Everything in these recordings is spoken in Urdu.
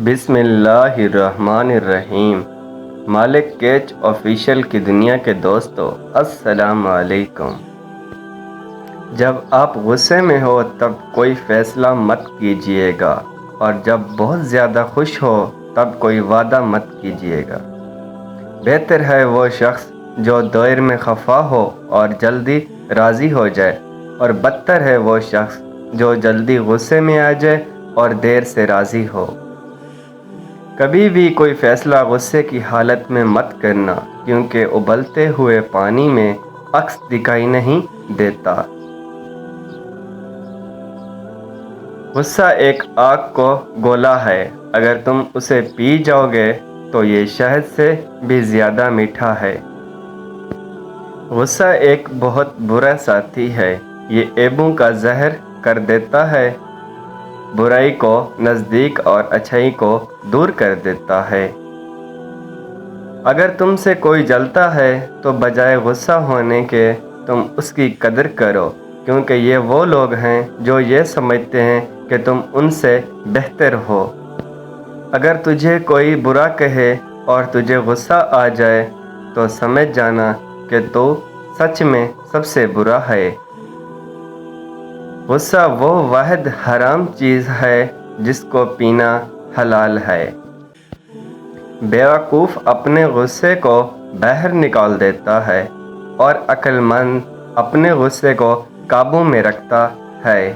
بسم اللہ الرحمن الرحیم۔ مالک کیچ آفیشیل کی دنیا کے دوستو، السلام علیکم۔ جب آپ غصے میں ہو تب کوئی فیصلہ مت کیجیے گا، اور جب بہت زیادہ خوش ہو تب کوئی وعدہ مت کیجیے گا۔ بہتر ہے وہ شخص جو دیر میں خفا ہو اور جلدی راضی ہو جائے، اور بدتر ہے وہ شخص جو جلدی غصے میں آ جائے اور دیر سے راضی ہو۔ کبھی بھی کوئی فیصلہ غصے کی حالت میں مت کرنا، کیونکہ ابلتے ہوئے پانی میں عکس دکھائی نہیں دیتا۔ غصہ ایک آگ کو گولا ہے، اگر تم اسے پی جاؤ گے تو یہ شہد سے بھی زیادہ میٹھا ہے۔ غصہ ایک بہت برا ساتھی ہے، یہ عیبوں کا زہر کر دیتا ہے، برائی کو نزدیک اور اچھائی کو دور کر دیتا ہے۔ اگر تم سے کوئی جلتا ہے تو بجائے غصہ ہونے کے تم اس کی قدر کرو، کیونکہ یہ وہ لوگ ہیں جو یہ سمجھتے ہیں کہ تم ان سے بہتر ہو۔ اگر تجھے کوئی برا کہے اور تجھے غصہ آ جائے تو سمجھ جانا کہ تو سچ میں سب سے برا ہے۔ غصہ وہ واحد حرام چیز ہے جس کو پینا حلال ہے۔ بیوقوف اپنے غصے کو باہر نکال دیتا ہے، اور عقل مند اپنے غصے کو قابو میں رکھتا ہے۔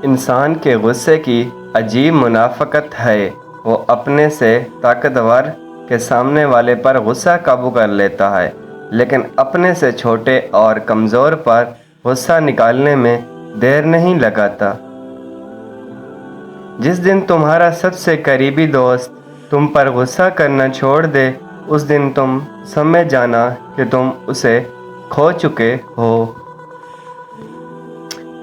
انسان کے غصے کی عجیب منافقت ہے، وہ اپنے سے طاقتور کے سامنے والے پر غصہ قابو کر لیتا ہے، لیکن اپنے سے چھوٹے اور کمزور پر غصہ نکالنے میں دیر نہیں لگاتا۔ جس دن تمہارا سب سے قریبی دوست تم پر غصہ کرنا چھوڑ دے، اس دن تم سمجھ جانا کہ تم اسے کھو چکے ہو۔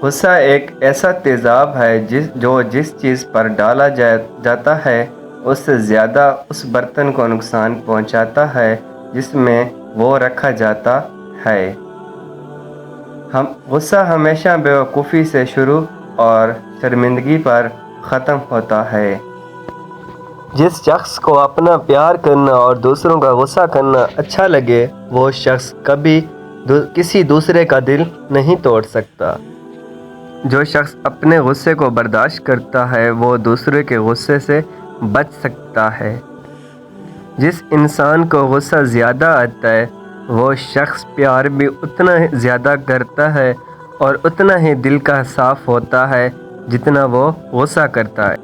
غصہ ایک ایسا تیزاب ہے جو جس چیز پر ڈالا جاتا ہے اس سے زیادہ اس برتن کو نقصان پہنچاتا ہے جس میں وہ رکھا جاتا ہے۔ غصہ ہمیشہ بیوقوفی سے شروع اور شرمندگی پر ختم ہوتا ہے۔ جس شخص کو اپنا پیار کرنا اور دوسروں کا غصہ کرنا اچھا لگے، وہ شخص کبھی کسی دوسرے کا دل نہیں توڑ سکتا۔ جو شخص اپنے غصے کو برداشت کرتا ہے وہ دوسرے کے غصے سے بچ سکتا ہے۔ جس انسان کو غصہ زیادہ آتا ہے وہ شخص پیار بھی اتنا زیادہ کرتا ہے اور اتنا ہی دل کا صاف ہوتا ہے جتنا وہ غصہ کرتا ہے۔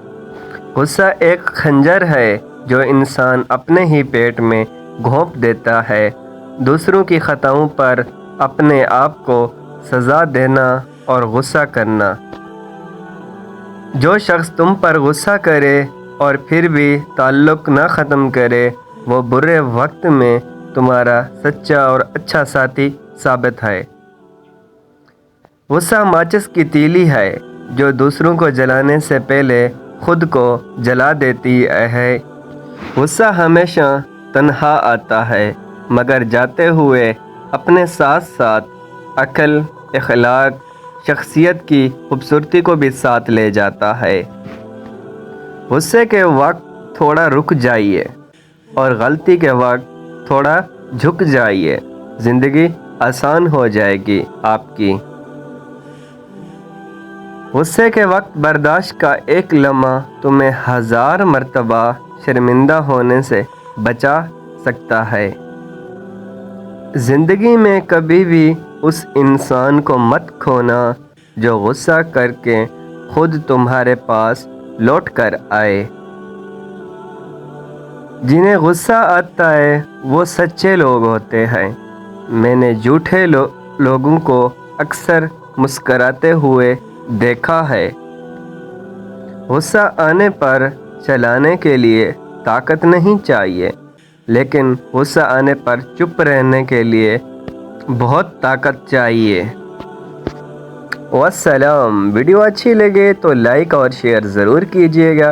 غصہ ایک خنجر ہے جو انسان اپنے ہی پیٹ میں گھونپ دیتا ہے۔ دوسروں کی خطاؤں پر اپنے آپ کو سزا دینا اور غصہ کرنا۔ جو شخص تم پر غصہ کرے اور پھر بھی تعلق نہ ختم کرے، وہ برے وقت میں تمہارا سچا اور اچھا ساتھی ثابت ہے۔ غصہ ماچس کی تیلی ہے جو دوسروں کو جلانے سے پہلے خود کو جلا دیتی ہے۔ غصہ ہمیشہ تنہا آتا ہے، مگر جاتے ہوئے اپنے ساتھ ساتھ عقل، اخلاق، شخصیت کی خوبصورتی کو بھی ساتھ لے جاتا ہے۔ غصے کے وقت تھوڑا رک جائیے اور غلطی کے وقت تھوڑا جھک جائیے، زندگی آسان ہو جائے گی آپ کی۔ غصے کے وقت برداشت کا ایک لمحہ تمہیں 1000 مرتبہ شرمندہ ہونے سے بچا سکتا ہے۔ زندگی میں کبھی بھی اس انسان کو مت کھونا جو غصہ کر کے خود تمہارے پاس لوٹ کر آئے۔ جنہیں غصہ آتا ہے وہ سچے لوگ ہوتے ہیں۔ میں نے جھوٹے لوگوں کو اکثر مسکراتے ہوئے دیکھا ہے۔ غصہ آنے پر چلانے کے لیے طاقت نہیں چاہیے، لیکن غصہ آنے پر چپ رہنے کے لیے بہت طاقت چاہیے۔ والسلام۔ ویڈیو اچھی لگے تو لائک اور شیئر ضرور کیجیے گا،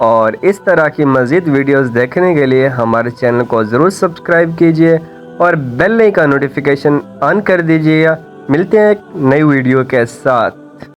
اور اس طرح کی مزید ویڈیوز دیکھنے کے لیے ہمارے چینل کو ضرور سبسکرائب کیجیے اور بیل کا نوٹیفیکیشن آن کر دیجیے گا۔ ملتے ہیں ایک نئی ویڈیو کے ساتھ۔